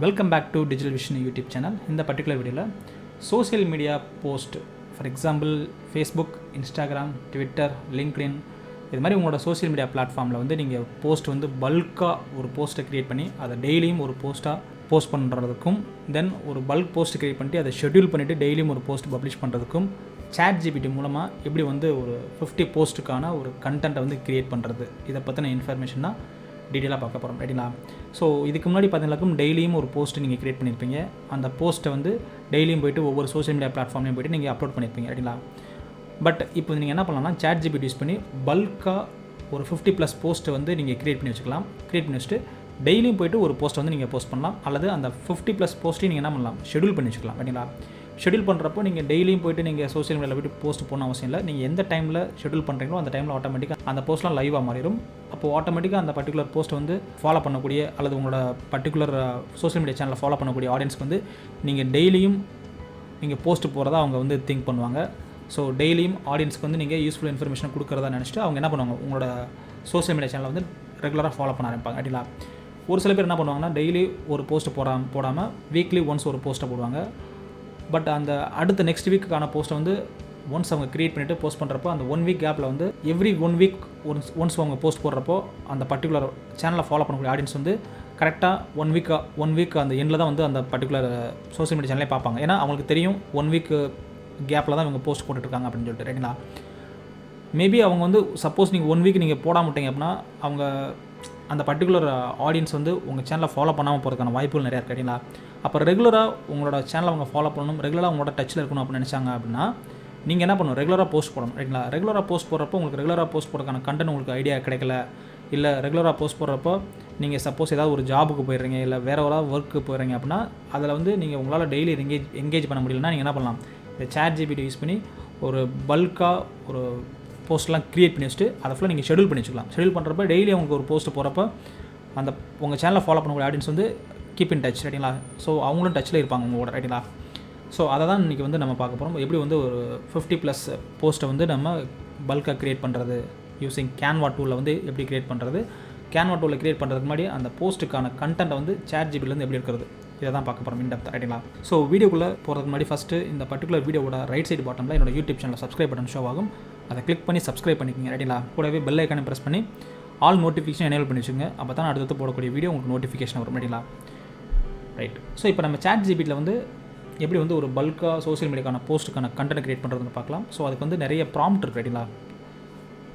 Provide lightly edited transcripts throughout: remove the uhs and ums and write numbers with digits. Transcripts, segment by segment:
Welcome back to digital vision YouTube channel. இந்த particular வீடியோவில் social media post, for example Facebook, Instagram, Twitter, LinkedIn, இது மாதிரி உங்களோட social media பிளாட்ஃபார்மில் வந்து நீங்கள் போஸ்ட் வந்து பல்காக ஒரு போஸ்ட்டை க்ரியேட் பண்ணி அதை டெய்லியும் ஒரு போஸ்ட் பண்ணுறதுக்கும், தென் ஒரு பல்க் போஸ்ட் க்ரியேட் பண்ணிட்டு அதை ஷெட்யூல் பண்ணிவிட்டு டெய்லியும் ஒரு போஸ்ட் பப்ளிஷ் பண்ணுறதுக்கும் ChatGPT மூலமாக எப்படி வந்து ஒரு 50 போஸ்ட்டுக்கான ஒரு கண்டென்ட்டை வந்து க்ரியேட் பண்ணுறது, இதை பற்றின இன்ஃபர்மேஷன் தான் டீட்டெயிலாக பார்க்க போகிறோம். ரைட்டுங்களா? ஸோ இதுக்கு முன்னாடி பார்த்தீங்கன்னாக்கும் டெய்லியும் ஒரு போஸ்ட்டு நீங்கள் க்ரியேட் பண்ணியிருப்பீங்க. அந்த போஸ்ட்டை வந்து டெய்லியும் போய்ட்டு ஒவ்வொரு சோஷியல் மீடியா பிளாட்ஃபார்ம்லையும் போய்ட்டு நீங்கள் அப்லோட் பண்ணியிருப்பீங்க. ரைட்டுங்களா? பட் இப்போ நீங்கள் என்ன பண்ணலாம்னா ChatGPT யூஸ் பண்ணி பல்காக ஒரு 50+ போஸ்ட்டை வந்து நீங்கள் க்ரியேட் பண்ணி வச்சுக்கலாம். க்ரியேட் பண்ணி வச்சுட்டு டெய்லியும் போய்ட்டு ஒரு போஸ்ட்டை வந்து நீங்கள் போஸ்ட் பண்ணலாம். அல்லது அந்த 50+ போஸ்ட்டையும் நீங்கள் என்ன பண்ணலாம், ஷெட்யூல் பண்ணி வச்சுக்கலாம். ரைட்டுங்களா? ஷெட்யூல் பண்ணுறப்போ நீங்கள் டெய்லியும் போய்ட்டு நீங்கள் சோஷியல் மீடியாவில் போய்ட்டு போஸ்ட் போடணும் அவசியம் இல்லை. நீங்கள் எந்த டைமில் ஷெட்யூல் பண்ணுறீங்களோ அந்த டைமில் ஆட்டோமேட்டிக்காக அந்த போஸ்ட்லாம் லைவாக மாறிடும். அப்போது ஆட்டோமேட்டிக்காக அந்த பர்டிகுலர் போஸ்ட்டை வந்து ஃபாலோ பண்ணக்கூடிய அல்லது உங்களோட பர்டிகுலர் சோஷியல் மீடியா சேனலில் ஃபாலோ பண்ணக்கூடிய ஆடியன்ஸ்க்கு வந்து நீங்கள் டெய்லியும் நீங்கள் போஸ்ட் போகிறதா அவங்க வந்து திங்க் பண்ணுவாங்க. ஸோ டெய்லியும் ஆடியன்ஸ்க்கு வந்து நீங்கள் யூஸ்ஃபுல் இன்ஃபர்மேஷன் கொடுக்குறதா நினச்சிட்டு அவங்க என்ன பண்ணுவாங்க, உங்களோட சோஷியல் மீடியா சேனலை வந்து ரெகுலராக ஃபாலோ பண்ண ஆரம்பிப்பாங்க. அப்படிங்களா? ஒரு சில பேர் என்ன பண்ணுவாங்கன்னா, டெய்லி ஒரு போஸ்ட்டு போடாமல் வீக்லி ஒன்ஸ் ஒரு போஸ்ட்டை போடுவாங்க. பட் அந்த அடுத்த நெக்ஸ்ட் வீக்குக்கான போஸ்ட்டை வந்து ஒன்ஸ் அவங்க க்ரியேட் பண்ணிவிட்டு போஸ்ட் பண்ணுறப்போ அந்த 1 வீக் கேப்பில் வந்து எவ்ரி 1 வீக் ஒன்ஸ் அவங்க போஸ்ட் போடுறப்போ அந்த பர்டிகுலர் சேனலை ஃபாலோ பண்ணக்கூடிய ஆடியன்ஸ் வந்து கரெக்டாக 1 வீக் அந்த எண்டில் தான் வந்து அந்த பர்டிகுலர் சோஷியல் மீடியா சேனலே பார்ப்பாங்க. ஏன்னா அவங்களுக்கு தெரியும் 1 வீக் கேப்பில் தான் இவங்க போஸ்ட் போட்டுட்ருக்காங்க அப்படின்னு சொல்லிட்டு. ரைட்டுங்களா? மேபி அவங்க வந்து சப்போஸ் நீங்கள் 1 வீக் நீங்கள் போடாம விட்டீங்க அப்படின்னா அவங்க அந்த பர்டிகுலர் ஆடியன்ஸ் வந்து உங்கள் சேனலை ஃபாலோ பண்ணாமல் போகிறதுக்கான வாய்ப்புகள் நிறையா இருக்குது. ரைட்டுங்களா? அப்போ ரெகுலராக உங்களோட சேனலை அவங்க ஃபாலோ பண்ணணும், ரெகுலராக உங்களோட டச்சில் இருக்கணும் அப்படின்னு நினச்சாங்க அப்படின்னா நீங்கள் என்ன பண்ணணும், ரெகுலராக போஸ்ட் போடணும். ரைட்டுங்களா? ரெகுலராக போஸ்ட் போடுறப்போ உங்களுக்கு ரெகுலராக போஸ்ட் போடுறதுக்கான கண்டென்ட் உங்களுக்கு ஐடியா கிடைக்கல, இல்லை ரெகுலராக போஸ்ட் போடுறப்போ நீங்கள் சப்போஸ் ஏதாவது ஒரு ஜாபுக்கு போயிடுறீங்க, இல்லை வேறு ஏதாவது ஒர்க்கு போயிடுறீங்க அப்படின்னா அதில் வந்து நீங்கள் உங்களால் டெய்லி எங்கேஜ் பண்ண முடியலன்னா நீங்கள் என்ன பண்ணலாம், இந்த ChatGPT யூஸ் பண்ணி ஒரு பல்காக ஒரு போஸ்ட்லாம் க்ரியேட் பண்ணி வச்சுட்டு அதை ஃபுல்லாக நீங்கள் ஷெட்யூல் பண்ணி வச்சுக்கலாம். ஷெட்யூல் பண்ணுறப்ப டெய்லி உங்களுக்கு ஒரு போஸ்ட்டு போகிறப்போ அந்த உங்கள் சேனலை ஃபாலோ பண்ணக்கூடிய ஆடியன்ஸ் வந்து கீப் இன் டச். ரைட்டுங்களா? ஸோ அவங்களும் டச்சில் இருப்பாங்க உங்களோட. ரைட்டுங்களா? ஸோ அதை தான் இன்றைக்கி வந்து நம்ம பார்க்க போகிறோம். எப்படி வந்து ஒரு 50+ போஸ்ட்டை வந்து நம்ம பல்காக க்ரியேட் பண்ணுறது யூஸிங் Canva டூலில் வந்து எப்படி க்ரியேட் பண்ணுறது, Canva டூலில் க்ரியேட் பண்ணுறதுக்கு முன்னாடி அந்த போஸ்ட்டுக்கான கண்டென்ட்டை வந்து ChatGPTலேருந்து எப்படி இருக்கிறது, இதை தான் பார்க்க போகிறோம் இன்டெப்த். ரைட்டுங்களா? ஸோ வீடியோக்குள்ளே போகிறதுக்கு முன்னாடி ஃபஸ்ட்டு இந்த பர்டிகுலர் வீடியோவோட ரைட் சைடு பாட்டமில் என்னோட YouTube channel subscribe button show ஆகும். அதை கிளிக் பண்ணி சப்ஸ்கிரைப் பண்ணிக்கோங்க. ரைட்டுங்களா? கூடவே பெல் ஐக்கானை ப்ரெஸ் பண்ணி ஆல் நோட்டிஃபிகேஷன் எனேபிள் பண்ணி வச்சுங்க. அப்போ தான் அடுத்து போடக்கூடிய வீடியோ உங்களுக்கு நோட்டிஃபிகேஷன் வரும். ரைட்டுங்களா? ரைட். ஸோ இப்போ நம்ம ChatGPTயில் வந்து எப்படி வந்து ஒரு பல்காக சோஷியல் மீடியாக்கான போஸ்ட்டுக்கான கண்டென்ட் க்ரியேட் பண்ணுறதுன்னு பார்க்கலாம். ஸோ அதுக்கு வந்து நிறைய ப்ராம்ப்ட் இருக்குது. ரைட்டுங்களா?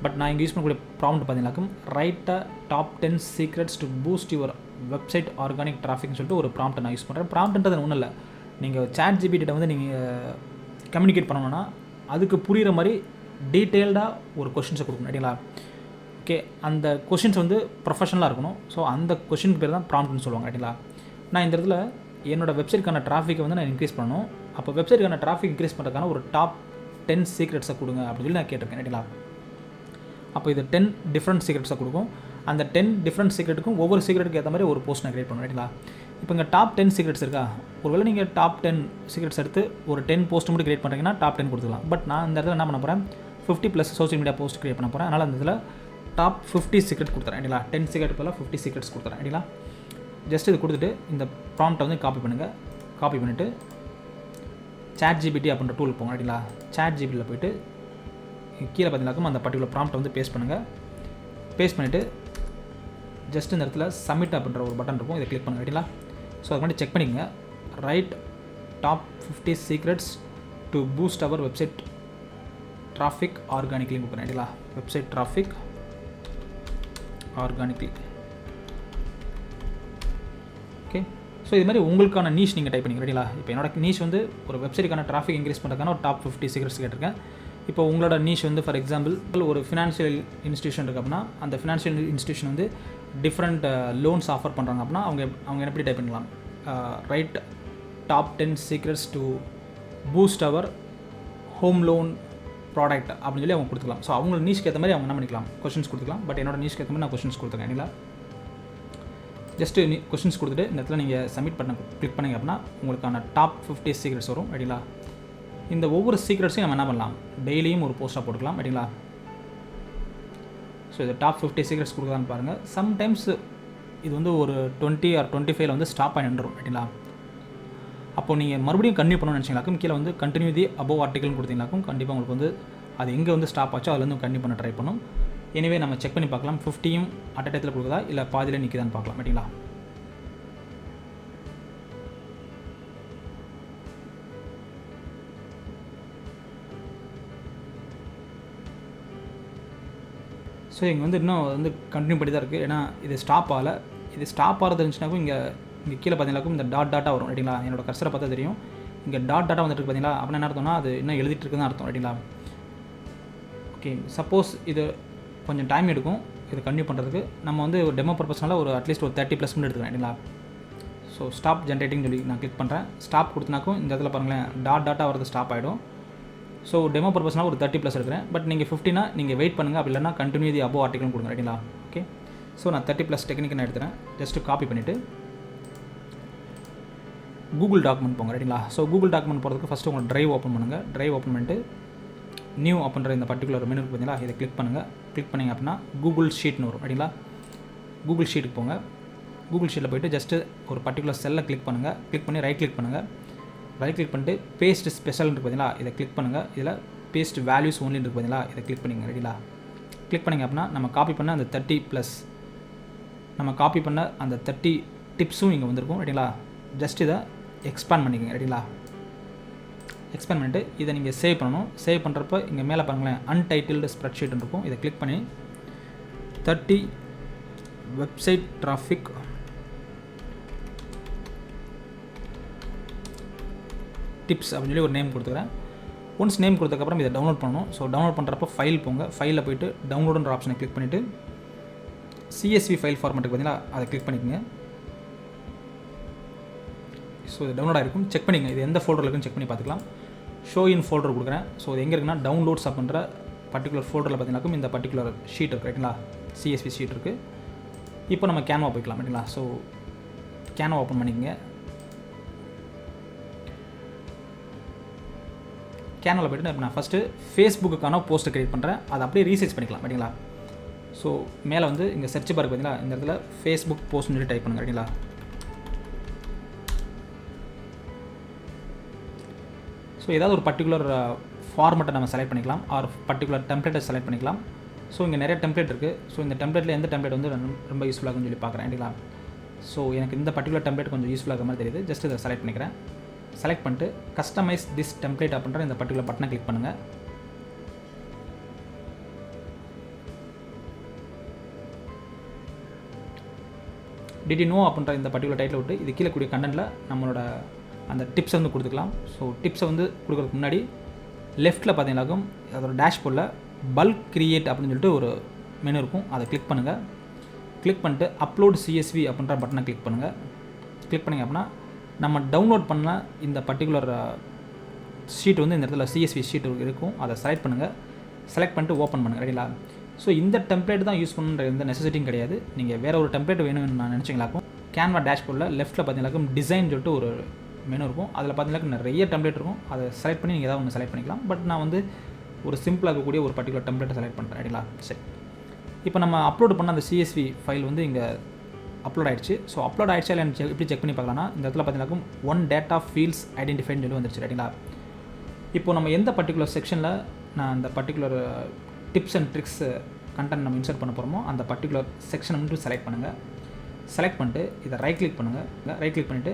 பட் நான் இங்கே யூஸ் பண்ணக்கூடிய ப்ராம்ப்ட் பார்த்தீங்கன்னாக்கும் right top 10 secrets to boost your website organic டிராஃபிக்னு சொல்லிட்டு ஒரு ப்ராம்ப்ட்டை நான் யூஸ் பண்ணுறேன். ப்ராம்ப்ட்ன்றது ஒன்றும் இல்லை, நீங்கள் ChatGPT வந்து நீங்கள் கம்யூனிகேட் பண்ணணும்னா அதுக்கு புரிகிற மாதிரி டீட்டெயில்டாக ஒரு கொஷின்ஸை கொடுக்கணும். ரைட்டுங்களா? ஓகே, அந்த கொஷின்ஸ் வந்து ப்ரொஃபஷனலாக இருக்கணும். ஸோ அந்த கொஷினுக்கு பேர் தான் ப்ராம்ப்ட்னு சொல்லுவாங்க. ரைட்டுங்களா? நான் இந்த இடத்துல என்னோடய வெப்சைட்க்கான டிராஃபிக்கை வந்து நான் இன்க்ரீஸ் பண்ணணும். அப்போ வெப்சைட்டுக்கான டிராஃபிக் இன்க்ரீஸ் பண்ணுறதுக்கான ஒரு டாப் 10 சீக்ரெட்ஸை கொடுங்க அப்படின்னு சொல்லி நான் கேட்டிருக்கேன். ரைட்டுங்களா? அப்போ இது 10 டிஃப்ரெண்ட் சீக்ரெட்ஸை கொடுக்கும். அந்த 10 டிஃப்ரெண்ட் சீக்ரெட்டுக்கும் ஒவ்வொரு சீக்ரெட்டுக்கு ஏற்ற மாதிரி ஒரு போஸ்ட் நான் க்ரியேட் பண்ணுவேன். ரைட்டுங்களா? இப்போ இங்கே டாப் 10 சீக்ரெட்ஸ் இருக்கா, ஒருவேளை நீங்கள் டாப் 10 சீக்ரெட்ஸ் எடுத்து ஒரு 10 போஸ்ட் மட்டும் க்ரியேட் பண்ணுறீங்கன்னா டாப் 10 கொடுத்துக்கலாம். பட் நான் இந்த இடத்துல என்ன பண்ண போகிறேன், 50+ சோஷியல் மீடியா போஸ்ட் க்ரியேட் பண்ண போகிறேன். அதனால் அந்த இதில் டாப் 50 சீக்ரெட் கொடுத்துறேன். ரைட்டுங்களா? 10 சீக்ரெட் போல் 50 சீக்ரெட்ஸ் கொடுத்துறேன். ரைட்டுங்களா? ஜஸ்ட் இது கொடுத்துட்டு இந்த ப்ராம்ப்ட்டை வந்து காப்பி பண்ணுங்கள். காப்பி பண்ணிவிட்டு ChatGPT அப்படின்ற டூல் போங்க. ரைட்டுங்களா? ChatGPTயில் போய்ட்டு கீழே பார்த்தீங்கன்னாக்கும் அந்த பர்டிகுலர் ப்ராம்ப்ட்டை வந்து பேஸ்ட் பண்ணுங்கள். பேஸ்ட் பண்ணிவிட்டு ஜஸ்ட் இந்த இடத்துல சப்மிட் அப்படின்ற ஒரு பட்டன் இருக்கும், இதை கிளிக் பண்ணுங்கள். ரைட்டுங்களா? ஸோ அதுக்கு முன்னாடி செக் பண்ணிக்கங்க. Write top 50 secrets to boost our website traffic organically கொடுக்குறேன். ரைட்டுங்களா? Website traffic organically. Okay, so இது மாதிரி உங்களுக்கான நீஷ் நீங்கள் டைப் பண்ணிங்க. ரைட்டுங்களா? இப்போ என்னோட நீஷ் வந்து ஒரு வெப்சைட்டுக்கான டிராஃபிக் இன்க்ரீஸ் பண்ணுறதுக்கான ஒரு டாப் 50 சீக்ரெட்ஸ் கேட்டிருக்கேன். இப்போ உங்களோட நீஷ் வந்து ஃபார் எக்ஸாம்பிள் ஒரு ஃபினான்ஷியல் இன்ஸ்டியூஷன் இருக்குது அப்படின்னா அந்த ஃபினான்ஷியல் இன்ஸ்டியூஷன் வந்து டிஃப்ரெண்ட் லோன்ஸ் ஆஃபர் பண்ணுறாங்க அப்படின்னா அவங்க எப்படி டைப் பண்ணலாம், write top 10 secrets to boost our home loan product அப்படின்னு சொல்லி அவங்க கொடுத்துக்கலாம். ஸோ அவங்க நீஷ்க்கு ஏற்ற மாதிரி அவங்க என்ன பண்ணிக்கலாம், கொஷின்ஸ் கொடுத்துக்கலாம். பட் என்னோட நீஷ்க்கு ஏற்ற மாதிரி நான் கொஷின்ஸ் கொடுத்துருக்கேன். இல்லைங்களா? ஜஸ்ட்டு கொஷின்ஸ் கொடுத்துட்டு இந்த இடத்துல நீங்கள் சப்மிட் பண்ண கிளிக் பண்ணிங்க அப்படின்னா உங்களுக்கான டாப் 50 சீக்ரெட்ஸ் வரும். ரைட்டுங்களா? இந்த ஒவ்வொரு சீக்ரெட்ஸையும் நம்ம என்ன பண்ணலாம், டெய்லியும் ஒரு போஸ்ட்டாக போட்டுக்கலாம். ரைட்டுங்களா? ஸோ இது டாப் 50 சீக்ரெட்ஸ் கொடுக்குறான்னு பாருங்கள். சம்டைம்ஸ் இது வந்து ஒரு 20 or 25 வந்து ஸ்டாப் ஆகி நின்றுடும் ரைட்டுங்களா. அப்போ நீங்கள் மறுபடியும் கன்டினியூ பண்ணணும்னு நினச்சிங்களாக்கும் கீழே வந்து கண்டினியூ தி அபோவ் ஆர்டிகல்னு கொடுத்தீங்களாக்கும் கண்டிப்பாக உங்களுக்கு வந்து அது எங்கே வந்து ஸ்டாப் ஆச்சோ அதுலேருந்து கண்டினியூ பண்ண ட்ரை பண்ணும். எனவே நம்ம செக் பண்ணி பார்க்கலாம் 50யும் அட் டயத்தில் கொடுக்குதா இல்லை பாதியில் நிற்குதான்னு பார்க்கலாம் ரைட்டுங்களா. ஸோ இங்கே வந்து இன்னும் வந்து கண்டினியூ பண்ணி தான் இருக்குது. ஏன்னா இது ஸ்டாப் ஆகலை. இது ஸ்டாப் ஆகிறது இருந்துச்சுனாக்கும் இங்கே கீழே பார்த்தீங்கன்னாக்கும் இந்த டாட்டாக வரும் ரைட்டுங்களா. என்னோட கர்சரை பார்த்தா தெரியும் இங்கே டாட்டாக வந்துட்டு பார்த்தீங்களா. அப்படின்னா என்ன அர்த்தம்னா அது இன்னும் எழுதிட்டு இருக்குன்னு அர்த்தம் ரைட்டுங்களா. ஓகே, சப்போஸ் இது கொஞ்சம் டைம் எடுக்கும் இது கண்டினியூ பண்ணுறதுக்கு. நம்ம வந்து ஒரு டெமோ பர்பஸ்னால ஒரு அட்லீஸ்ட் ஒரு 30+ மினிட் எடுத்துக்கலாம் ரைட்டுங்களா. ஸோ ஸ்டாப் ஜென்ரேட்டிங் சொல்லி நான் கிளிக் பண்ணுறேன். ஸ்டாப் கொடுத்தனாக்கும் இந்த இடத்துல பாருங்களேன் டாட்டாக வரது ஸ்டாப் ஆகிடும். ஸோ டெமோ பர்பஸ்னால் ஒரு 30+ எடுக்கிறேன். பட் நீங்கள் 50னா நீங்கள் வெயிட் பண்ணுங்கள். அப்படி இல்லைனா கண்டினியூ தி அபோவ் ஆர்டிகல்னு கொடுங்க ரைட்டுங்களா. ஓகே, ஸோ நான் 30+ டெக்னிக் நான் எடுத்துகிறேன். ஜஸ்ட்டு காப்பி பண்ணிவிட்டு கூகுள் டாக்குமெண்ட் போங்க ரைட்டுங்களா. ஸோ கூகுள் டாக்குமெண்ட் போகிறதுக்கு ஃபஸ்ட்டு உங்கள் ட்ரைவ் ஓப்பன் பண்ணுங்கள். ட்ரைவ் ஓப்பன் பண்ணிட்டு நியூ அப்படின்ற இந்த பர்டிகுலர் மெனு பார்த்தீங்களா, இதை கிளிக் பண்ணுங்கள். கிளிக் பண்ணிங்க அப்படின்னா கூகுள் ஷீட்னு வரும் ரைட்டுங்களா. கூகுள் ஷீட்டுக்கு போங்க. கூகுள் ஷீட்டில் போய்ட்டு ஜஸ்ட்டு ஒரு பர்டிகுலர் செல்லை கிளிக் பண்ணுங்கள். கிளிக் பண்ணி ரைட் கிளிக் பண்ணுங்கள். ரைட் கிளிக் பண்ணிட்டு பேஸ்ட் ஸ்பெஷல் இருக்குது பார்த்தீங்களா, இதை கிளிக் பண்ணுங்கள். இதில் பேஸ்ட் வேல்யூஸ் ஒன்லி இருக்குது பார்த்தீங்களா, இதை கிளிக் பண்ணிங்க ரைட்டுங்களா. கிளிக் பண்ணிங்க அப்படின்னா நம்ம காப்பி பண்ண அந்த 30+, நம்ம காப்பி பண்ண அந்த 30 டிப்ஸும் இங்கே வந்திருக்கும் ரைட்டுங்களா. ஜஸ்ட் இதை எக்ஸ்பேண்ட் பண்ணிக்கோங்க ரைட்டுங்களா. எக்ஸ்பேண்ட் பண்ணிவிட்டு இதை நீங்கள் சேவ் பண்ணணும். சேவ் பண்ணுறப்ப இங்கே மேலே பாருங்களேன் அன்டைட்டில்டு ஸ்ப்ரெட்ஷீட் இருக்கும். இதை கிளிக் பண்ணி 30 வெப்சைட் டிராஃபிக் டிப்ஸ் அப்படின்னு சொல்லி ஒரு நேம் கொடுத்துக்கிறேன். ஒன்ஸ் நேம் கொடுத்ததுக்கப்புறம் இதை டவுன்லோட் பண்ணணும். ஸோ டவுன்லோட் பண்ணுறப்ப ஃபைல் போங்க. ஃபைலில் போய்ட்டு டவுன்லோடுன்ற ஆப்ஷனை கிளிக் பண்ணிவிட்டு CSV ஃபைல் ஃபார்மேட்டுக்கு பார்த்தீங்கன்னா அதை கிளிக் பண்ணிக்கோங்க. ஸோ இது டவுன்லோட் ஆகிருக்கும். செக் பண்ணிங்க இது எந்த ஃபோல்டரில் இருக்குன்னு செக் பண்ணி பார்த்துக்கலாம். ஷோ இன் ஃபோல்டர் கொடுக்குறேன். ஸோ இது எங்கே இருக்குன்னா டவுன்லோட்ஸ் அப்படின்ற பர்டிகுலர் ஃபோல்டரில் பார்த்தீங்கன்னாக்கும் இந்த பர்டிகுலர் ஷீட் இருக்குது ரைட்டுங்களா. CSV ஷீட் இருக்குது. இப்போ நம்ம கேன்வா போய்க்கலாம் ரைட்டுங்களா. ஸோ கேன்வா ஓப்பன் பண்ணிக்கோங்க. கேனலில் போய்ட்டு இப்போ நான் ஃபஸ்ட்டு ஃபேஸ்புக்குக்கான போஸ்ட்டை க்ரியேட் பண்ணுறேன். அதை அப்படியே ரீசர்ச் பண்ணிக்கலாம் ரைட்டுங்களா. ஸோ மேலே வந்து இங்கே சர்ச் பார் பார்த்தீங்களா, இந்த இடத்துல ஃபேஸ்புக் போஸ்ட்னு சொல்லி டைப் பண்ணுங்க ரைட்டுங்களா. ஸோ ஏதாவது ஒரு பர்டிகுலர் ஃபார்மெட்டை நம்ம செலக்ட் பண்ணிக்கலாம். ஆர் பர்டிகுலர் டெம்ப்ளேட்டை செலக்ட் பண்ணிக்கலாம். ஸோ இங்கே நிறைய டெம்ப்ளேட் இருக்குது. ஸோ இந்த டெம்ப்ளேட்டில் எந்த டெம்ப்ளேட் வந்து ரொம்ப யூஸ்ஃபுல்லாகுன்னு சொல்லி பார்க்குறேன் ரைட்டுங்களா. ஸோ எனக்கு இந்த பர்டிகுலர் டெம்ப்ளேட் கொஞ்சம் யூஸ்ஃபுல்லாக மாதிரி தெரியுது. ஜஸ்ட் இதை செலக்ட் பண்ணிக்கிறேன். செலக்ட் பண்ணிட்டு கஸ்டமைஸ் திஸ் டெம்ப்ளேட் அப்படின்ற இந்த பர்டிகுலர் பட்டனை கிளிக் பண்ணுங்கள். டிட் யூ நோ அப்படின்ற இந்த பர்டிகுலர் டைட்டில் விட்டு இது கீழே கூடிய கண்டென்ட்டில் நம்மளோட அந்த டிப்ஸை வந்து கொடுத்துக்கலாம். ஸோ டிப்ஸை வந்து கொடுக்குறதுக்கு முன்னாடி லெஃப்ட்டில் பார்த்தீங்கன்னாக்கும் அதோட டேஷ்போர்டில் பல்க் கிரியேட் அப்படின்னு சொல்லிட்டு ஒரு மெனு இருக்கும். அதை கிளிக் பண்ணுங்கள். கிளிக் பண்ணிட்டு அப்லோட் CSV அப்படின்ற பட்டனை கிளிக் பண்ணுங்கள். கிளிக் பண்ணிங்க அப்படின்னா நம்ம டவுன்லோட் பண்ண இந்த பர்டிகுலர் ஷீட் வந்து இந்த இடத்துல CSV ஷீட் இருக்கும். அதை செலக்ட் பண்ணுங்கள். செலக்ட் பண்ணிட்டு ஓப்பன் பண்ணுங்கள் ரைட்டுங்களா. ஸோ இந்த டெம்ப்ளேட் தான் யூஸ் பண்ணுற எந்த நெசசிட்டியும் கிடையாது. நீங்கள் வேறு ஒரு டெம்ப்ளேட் வேணும்னு நான் நினச்சிங்களாக்கும் கேன்வா டேஷ்போர்டில் லெஃப்ட்டில் பார்த்தீங்கன்னாக்கும் டிசைன் சொல்லிட்டு ஒரு மெனு இருக்கும். அதில் பார்த்தீங்கன்னா நிறைய டெம்ப்ளேட் இருக்கும். அதை செலக்ட் பண்ணி நீங்கள் ஏதாவது ஒன்று செலக்ட் பண்ணிக்கலாம். பட் நான் வந்து ஒரு சிம்பிளாக இருக்கக்கூடிய ஒரு பர்டிகுலர் டெம்ப்ளேட்டை செலக்ட் பண்ணுறேன் ரைட்டுங்களா. சரி, இப்போ நம்ம அப்லோட் பண்ண அந்த CSV ஃபைல் வந்து இங்கே அப்லோட் ஆகிடுச்சு. ஸோ அப்லோட் ஆகிடுச்சா இல்லை எப்படி செக் பண்ணி பார்க்கலாம்னா இந்த இடத்துல பார்த்தீங்கன்னாக்கும் 1 டேட்டா ஃபீல்ட்ஸ் ஐடென்டிஃபைன்னு சொல்லி வந்துருச்சு ரைட்டுங்களா. இப்போ நம்ம எந்த பர்டிகுலர் செக்ஷனில் நான் அந்த particular tips and tricks content நம்ம இன்சர்ட் பண்ண போகிறோமோ அந்த பர்டிகுலர் செக்ஷனை மட்டும் செலக்ட் பண்ணுங்கள். செலக்ட் பண்ணிட்டு இதை ரைட் கிளிக் பண்ணுங்கள். ரைட் கிளிக் பண்ணிவிட்டு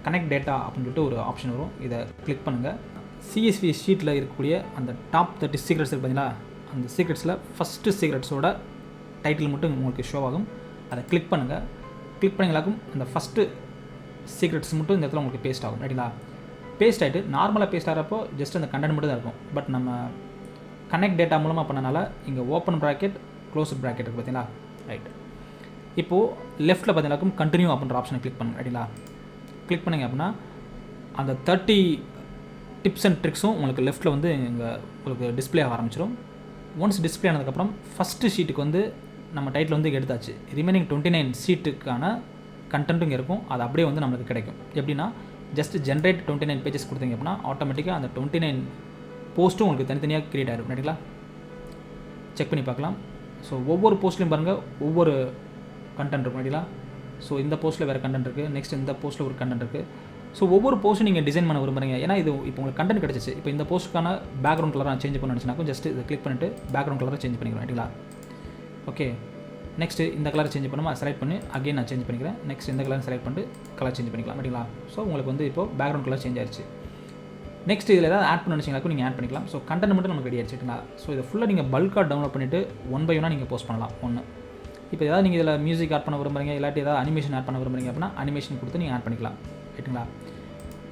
கனெக்ட் டேட்டா அப்படின்னு சொல்லிட்டு ஒரு ஆப்ஷன் வரும். இதை கிளிக் பண்ணுங்கள். CSV ஷீட்டில் இருக்கக்கூடிய அந்த டாப் 30 சீக்ரெட்ஸ் இருக்குது பார்த்தீங்களா, அந்த சீக்ரெட்ஸில் ஃபஸ்ட்டு சீக்ரெட்ஸோட டைட்டில் மட்டும் உங்களுக்கு ஷோ ஆகும். அதை கிளிக் பண்ணுங்கள். கிளிக் பண்ணிங்களாக்கும் அந்த ஃபஸ்ட்டு சீக்ரெட்ஸ் மட்டும் இந்த இடத்துல உங்களுக்கு பேஸ்ட் ஆகும் ரைட்டுங்களா. பேஸ்ட் ஆகிட்டு நார்மலாக பேஸ்ட் ஆகிறப்போ ஜஸ்ட் அந்த கண்டென்ட் மட்டும் தான் இருக்கும். பட் நம்ம கனெக்ட் டேட்டா மூலமாக பண்ணனால இங்கே ஓப்பன் ப்ராக்கெட் க்ளோஸ் ப்ராக்கெட் இருக்குது பார்த்தீங்களா. ரைட், இப்போது லெஃப்ட்டில் பார்த்தீங்கன்னாக்கும் கண்டினியூ அப்படின்ற ஆப்ஷனை கிளிக் பண்ணுங்க ரைட்டுங்களா. கிளிக் பண்ணிங்க அப்படின்னா அந்த 30 டிப்ஸ் அண்ட் ட்ரிக்ஸும் உங்களுக்கு லெஃப்ட்டில் வந்து இங்கே உங்களுக்கு டிஸ்பிளே ஆக ஆரம்பிச்சிடும். ஒன்ஸ் டிஸ்பிளே ஆனதுக்கப்புறம் ஃபஸ்ட்டு ஷீட்டுக்கு வந்து நம்ம டைட்டில் வந்து எடுத்தாச்சு. ரிமைனிங் 29 ஷீட்டுக்கான கண்டென்ட்டும் இங்கே இருக்கும். அது அப்படியே வந்து நம்மளுக்கு கிடைக்கும். எப்படின்னா ஜஸ்ட் ஜென்ரேட் 29 பேஜஸ் கொடுத்தீங்க அப்படின்னா ஆட்டோமேட்டிக்காக அந்த 29 போஸ்ட்டும் உங்களுக்கு தனித்தனியாக க்ரியேட் ஆகிடும் ரைட்டுங்களா. செக் பண்ணி பார்க்கலாம். ஸோ ஒவ்வொரு போஸ்ட்லையும் பாருங்கள் ஒவ்வொரு கண்டென்ட் இருக்கும் ரைட்டுங்களா. ஸோ இந்த போஸ்ட்டில் வேறு கண்டென்ட் இருக்குது, நெக்ஸ்ட் இந்த போஸ்ட்டில் ஒரு கண்டென்ட் இருக்குது. ஸோ ஒவ்வொரு போஸ்ட்டும் நீங்கள் டிசைன் பண்ண விரும்புறீங்க. ஏன்னா இது இப்போ உங்களுக்கு கண்டென்ட் கிடச்சிச்சு. இப்போ இந்த போஸ்ட்டுக்கான பேக்ரவுண்ட் கலரை நான் சேஞ்ச் பண்ண நினச்சினாக்கும் ஜஸ்ட் இதை கிளிக் பண்ணிட்டு பேக்ரவுண்ட் கலரை சேஞ்ச் பண்ணிக்கிறேன். ரைட்டுங்களா? ஓகே, நெக்ஸ்ட்டு இந்த கலரை சேஞ்ச் பண்ணுமா செலக்ட் பண்ணி அகைன் நான் சேஞ்ச் பண்ணிக்கிறேன். நெக்ஸ்ட் இந்த கலர் செலக்ட் பண்ணிட்டு கலர் சேஞ்ச் பண்ணிக்கலாம். ரைட்டுங்களா? ஸோ உங்களுக்கு வந்து இப்போ பேக்ரவுண்ட் கலர் சேஞ்ச் ஆயிடுச்சு. நெக்ஸ்ட் இதில் ஏதாவது ஆட் பண்ண நினச்சிங்களாக்கும் நீங்கள் ஆட் பண்ணிக்கலாம். ஸோ கண்டென்ட் மட்டும் நமக்கு ரெடி ஆயிடுச்சுங்களா? ஸோ இதை ஃபுல்லாக நீங்கள் பல்காக டவுன்லோட் பண்ணிவிட்டு 1 by 1 நீங்கள் போஸ்ட் பண்ணலாம். ஒன்று இப்போ ஏதாவது நீங்கள் இதில் மியூசிக் ஆட் பண்ண விரும்புறீங்க, இல்லாட்டி ஏதாவது அனிமேஷன் ஆட் பண்ண விரும்புறீங்க அப்படின்னா அனிமேஷன் கொடுத்து நீங்கள் ஆட் பண்ணிக்கலாம். ரைட்டுங்களா?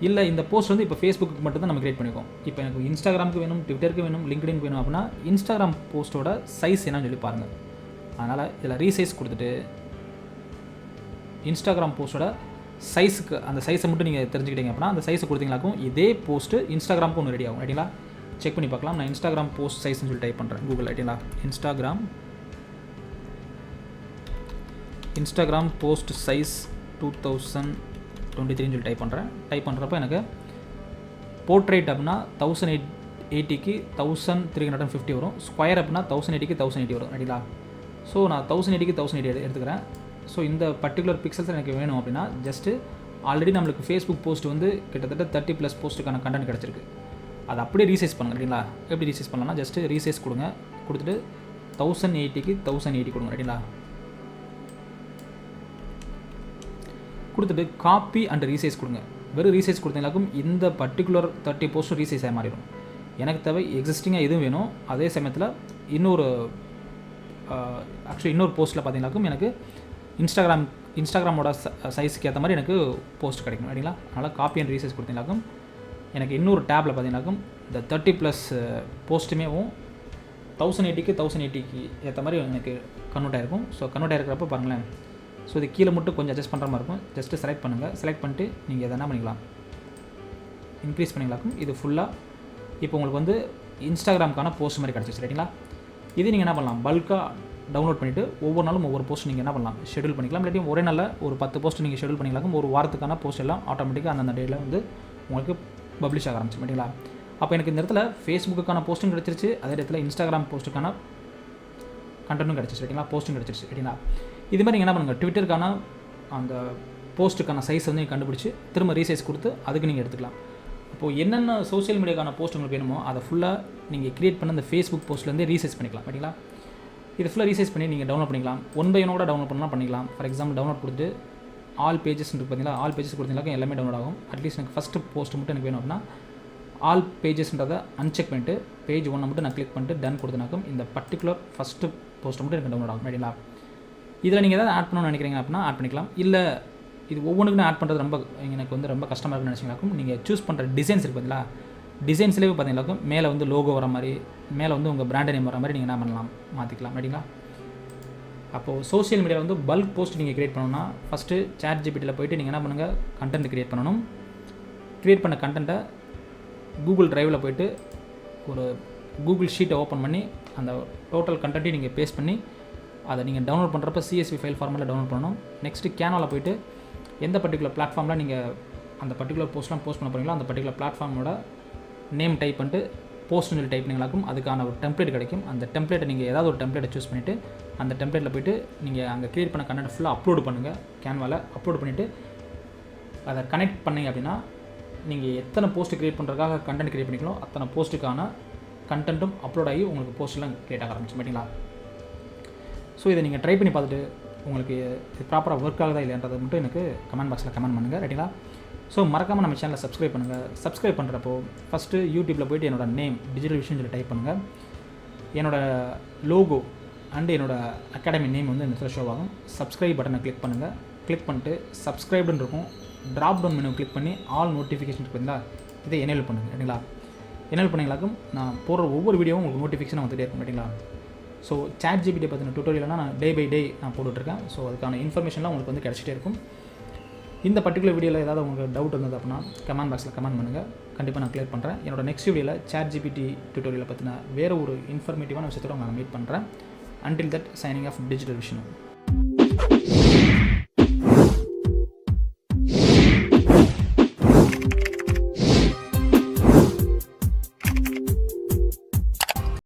இல்லை இந்த போஸ்ட் வந்து இப்போ ஃபேஸ்புக்கு மட்டும் தான் நம்ம கிரியேட் பண்ணிக்கோம். இப்போ எனக்கு இன்ஸ்டாகிராமுக்கு வேணும், ட்விட்டருக்கு வேணும், லிங்க்டினுக்கு வேணும் அப்படின்னா இன்ஸ்டாகிராம் போஸ்ட்டோட சைஸ் என்னன்னு சொல்லி பாருங்கள். அதனால் இதில் ரீசைஸ் கொடுத்துட்டு இன்ஸ்டாகிராம் போஸ்ட்டோட சைஸுக்கு அந்த சைஸை மட்டும் நீங்கள் தெரிஞ்சுக்கிட்டீங்க அப்படின்னா அந்த சைஸை கொடுத்தீங்களாக்கும் இதே போஸ்ட்டு இன்ஸ்டாகிராமுக்கு ஒன்று ரெடி ஆகும். ரைட்டுங்களா? செக் பண்ணி பார்க்கலாம். நான் இன்ஸ்டாகிராம் போஸ்ட் சைஸ்ன்னு சொல்லி டைப் பண்ணுறேன் கூகுள். ரைட்டுங்களா? இன்ஸ்டாகிராம் போஸ்ட் சைஸ் 2023 சொல்லி டைப் பண்ணுறேன். டைப் பண்ணுறப்ப எனக்கு போர்ட்ரேட் அப்படின்னா 1080க்கு 1350 வரும். ஸ்கொயர் அப்படின்னா 1080க்கு 1080 வரும். ரைட்டுங்களா? ஸோ நான் 1080க்கு 1080 எடுத்துக்கிறேன். ஸோ இந்த பர்டிகுலர் பிக்சல்ஸ் எனக்கு வேணும் அப்படின்னா ஜஸ்ட்டு ஆல்ரெடி நம்மளுக்கு ஃபேஸ்புக் போஸ்ட் வந்து கிட்டத்தட்ட 30+ போஸ்ட்டுக்கான கண்டென்ட் கிடச்சிருக்கு. அதை அப்படியே ரீசைஸ் பண்ணுங்கள். ரைட்டுங்களா? எப்படி ரீசைஸ் பண்ணலாம்னா ஜஸ்ட்டு ரீசைஸ் கொடுங்க, கொடுத்துட்டு 1080க்கு 1080 கொடுங்க. ரைட்டுங்களா? கொடுத்துட்டு காப்பி அண்ட் ரீசைஸ் கொடுங்க. வெறும் ரீசைஸ் கொடுத்தீங்களாக்கும் இந்த பர்டிகுலர் 30 போஸ்ட்டும் ரீசைஸ் ஆகி மாறிடும். எனக்கு தேவை எக்ஸிஸ்டிங்காக எதுவும் வேணும். அதே சமயத்தில் இன்னொரு போஸ்ட்டில் பார்த்தீங்கன்னாக்கும் எனக்கு இன்ஸ்டாகிராமோட சைஸுக்கு ஏற்ற மாதிரி எனக்கு போஸ்ட் கிடைக்கும். ரைட்டுங்களா? அதனால் காப்பி அண்ட் ரீசைஸ் கொடுத்தீங்களாக்கும் எனக்கு இன்னொரு டேப்பில் பார்த்தீங்கன்னாக்கும் இந்த 30+ போஸ்ட்டுமே 1080க்கு 1080க்கு ஏற்ற மாதிரி எனக்கு கன்வெர்ட் ஆகிருக்கும். ஸோ கன்வெர்ட் ஆகிருக்கிறப்ப பாருங்களேன். ஸோ இது கீழே மட்டும் கொஞ்சம் அட்ஜஸ்ட் பண்ணுற மாதிரி இருக்கும். ஜஸ்ட்டு செலக்ட் பண்ணுங்கள். செலக்ட் பண்ணிட்டு நீங்கள் எதை என்ன பண்ணிக்கலாம், இன்க்ரீஸ் பண்ணிங்களாக்கும் இது ஃபுல்லாக இப்போ உங்களுக்கு வந்து இன்ஸ்டாகிராமுக்கான போஸ்ட் மாதிரி கிடச்சிச்சு. ரைட்டுங்களா? இது நீங்கள் என்ன பண்ணலாம், பல்காக டவுன்லோட் பண்ணிவிட்டு ஒவ்வொரு நாளும் ஒவ்வொரு போஸ்ட் நீங்கள் என்ன பண்ணலாம் ஷெடியூல் பண்ணிக்கலாம். இல்லாட்டி ஒரே நாளில் ஒரு 10 போஸ்ட் நீங்கள் ஷெடியூல் பண்ணிக்கலாம். ஒரு வாரத்துக்கான போஸ்ட் எல்லாம் ஆட்டோமேட்டிக்காக அந்தந்த டேயில் வந்து உங்களுக்கு பப்ளிஷ் ஆக ஆரம்பிச்சு. ரைட்டுங்களா? அப்போ எனக்கு இந்த இடத்துல ஃபேஸ்புக்குக்கான போஸ்ட்டும் கிடச்சிருச்சு, அதே இடத்துல இன்ஸ்டாகிராம் போஸ்ட்டுக்கான கண்டென்ட்டும் கிடச்சிருச்சு. ரைட்டுங்களா? போஸ்ட்டும் கிடச்சிருச்சு. ரைட்டுங்களா? இது மாதிரி நீங்கள் என்ன பண்ணுங்கள், ட்விட்டருக்கான அந்த போஸ்ட்டுக்கான சைஸ் வந்து நீங்கள் கண்டுபிடிச்சி திரும்ப ரீசைஸ் கொடுத்து அதுக்கு நீங்கள் எடுத்துக்கலாம். அப்போது என்னென்ன சோஷியல் மீடியாக்கான போஸ்ட் உங்களுக்கு வேணுமோ அதை ஃபுல்லாக நீங்கள் க்ரியேட் பண்ண அந்த ஃபேஸ்புக் போஸ்ட்லேருந்தே ரீசைஸ் பண்ணிக்கலாம். ரைட்டுங்களா? இது ஃபுல்லாக ரீசைஸ் பண்ணி நீங்கள் டவுன்லோட் பண்ணிக்கலாம். 1 by 1 கூட டவுன்லோட் பண்ணலாம் பண்ணிக்கலாம். ஃபார் எக்ஸாம்பிள் டவுன்லோட் கொடுத்து ஆல் பேஜஸ் இருக்குது பார்த்தீங்களா, ஆல் பேஜஸ் கொடுத்தீங்களாக்க எல்லாமே டவுன்லோட் ஆகும். அட்லீஸ்ட் எனக்கு ஃபஸ்ட்டு போஸ்ட் மட்டும் எனக்கு வேணும் அப்படின்னா ஆல் பேஜஸ்ன்றதை அன்செக் பண்ணிட்டு பேஜ் 1 மட்டும் நான் கிளிக் பண்ணிட்டு டன் கொடுத்தனாக்கும் இந்த பர்டிகுலர் ஃபஸ்ட்டு போஸ்ட் மட்டும் எனக்கு டவுன்லோட் ஆகும். ரைட்டுங்களா? இதில் நீங்கள் எதாவது ஆட் பண்ணணும்னு நினைக்கிறீங்க அப்படின்னா ஆட் பண்ணிக்கலாம். இல்லை இது ஒவ்வொன்றுக்கும் ஆட் பண்ணுறது ரொம்ப எனக்கு வந்து ரொம்ப கஷ்டமாக இருக்குன்னு நினச்சிங்களாக்கும் நீங்கள் சூஸ் பண்ணுற டிசைன்ஸ் இருக்குது பார்த்தீங்களா, டிசைன்ஸ்லேயே பார்த்தீங்கன்னாக்கும் மேலே வந்து லோகோ வர மாதிரி, மேலே வந்து உங்கள் பிராண்ட் நேம் வர மாதிரி நீங்கள் என்ன பண்ணலாம், மாற்றிக்கலாம். ரைட்டுங்களா? அப்போது சோஷியல் மீடியாவில் வந்து பல்க் போஸ்ட் நீங்கள் க்ரியேட் பண்ணணும்னா ஃபஸ்ட்டு ChatGPTயில் போய்ட்டு நீங்கள் என்ன பண்ணுங்கள், கண்டென்ட் க்ரியேட் பண்ணணும். க்ரியேட் பண்ண கண்டென்ட்டை கூகுள் ட்ரைவில் போய்ட்டு ஒரு கூகுள் ஷீட்டை ஓப்பன் பண்ணி அந்த டோட்டல் கண்டென்ட்டையும் நீங்கள் பேஸ்ட் பண்ணி அதை நீங்கள் டவுன்லோட் பண்ணுறப்ப CSV ஃபைல் ஃபார்மெட்டில் டவுன்லோட் பண்ணணும். நெக்ஸ்ட்டு கேன்வாவில் போய்ட்டு எந்த பர்டிகுலர் பிளாட்ஃபார்மில் நீங்கள் அந்த பர்டிகுலர் போஸ்ட்லாம் போஸ்ட் பண்ண போகிறீங்களோ அந்த பர்டிகுலர் பிளாட்ஃபார்மோட நேம் டைப் பண்ணிட்டு போஸ்ட்னு சொல்லி டைப் பண்ணிங்களாக்கும் அதுக்கான ஒரு டெம்ப்ளேட் கிடைக்கும். அந்த டெம்ப்ளேட்டை நீங்கள் ஏதாவது ஒரு டெம்ப்ளேட்டை சூஸ் பண்ணிவிட்டு அந்த டெம்ப்ளேட்டில் போய்ட்டு நீங்கள் அங்கே க்ரியேட் பண்ண கண்டென்ட் ஃபுல்லாக அப்லோட் பண்ணுங்கள். கேன்வாவில் அப்லோட் பண்ணிவிட்டு அதை கனெக்ட் பண்ணிங்க அப்படின்னா நீங்கள் எத்தனை போஸ்ட்டு க்ரியேட் பண்ணுறதுக்காக கண்டென்ட் க்ரியேட் பண்ணிக்கலாம் அத்தனை போஸ்ட்டுக்கான கண்டென்ட்டும் அப்லோட் ஆகி உங்களுக்கு போஸ்ட்லாம் க்ரியேட் ஆக ஆரம்பிச்சு. மாட்டிங்களா? ஸோ இதை நீங்கள் ட்ரை பண்ணி பார்த்துட்டு உங்களுக்கு இது ப்ராப்பராக ஒர்க் ஆகுதா இல்லைன்றதை மட்டும் எனக்கு கமெண்ட் பாக்ஸில் கமெண்ட் பண்ணுங்கள். ரைட்டுங்களா? ஸோ மறக்காமல் நம்ம சேனலை சப்ஸ்கிரைப் பண்ணுங்கள். சப்ஸ்கிரைப் பண்ணுறப்போ ஃபஸ்ட்டு யூடியூப்பில் போய்ட்டு என்னோடய நேம் டிஜிட்டல் விஷயம் சொல்லி டைப் பண்ணுங்கள். என்னோடய லோகோ அண்டு என்னோடய அகாடமி நேம் வந்து இந்த இடத்துல ஷோ ஆகும். சப்ஸ்கிரைப் பட்டனை கிளிக் பண்ணுங்கள். கிளிக் பண்ணிட்டு சப்ஸ்கிரைப்டுன்னு இருக்கும், ட்ராப் டவுன் மெனு கிளிக் பண்ணி ஆல் நோட்டிஃபிகேஷன் இருக்குங்களா, இதை எனேபிள் பண்ணுங்கள். ரைட்டுங்களா? எனேபிள் பண்ணிங்களாக்கும் நான் போடுற ஒவ்வொரு வீடியோவும் உங்களுக்கு நோட்டிஃபிகேஷன் வந்துகிட்டே இருக்கும். ரைட்டுங்களா? ஸோ ChatGPT பற்றின டுட்டோரியல்னால் நான் டே பை டே நான் போட்டுட்ருக்கேன். ஸோ அதுக்கான இன்ஃபர்மேஷன்லாம் உங்களுக்கு வந்து கிடச்சிட்டே இருக்கும். இந்த பர்டிகுலர் வீடியோவில் ஏதாவது உங்களுக்கு டவுட் இருந்தது அப்படின்னா கமெண்ட் பாக்ஸில் கமெண்ட் பண்ணுங்கள். கண்டிப்பாக நான் கிளியர் பண்ணுறேன். என்னோட நெக்ஸ்ட் வீடியோவில் ChatGPT டுட்டோரியலை பற்றின வேறு ஒரு இன்ஃபர்மேட்டிவான விஷயத்தோட நான் மீட் பண்ணுறேன். Until that, signing off, Digital Vishnu.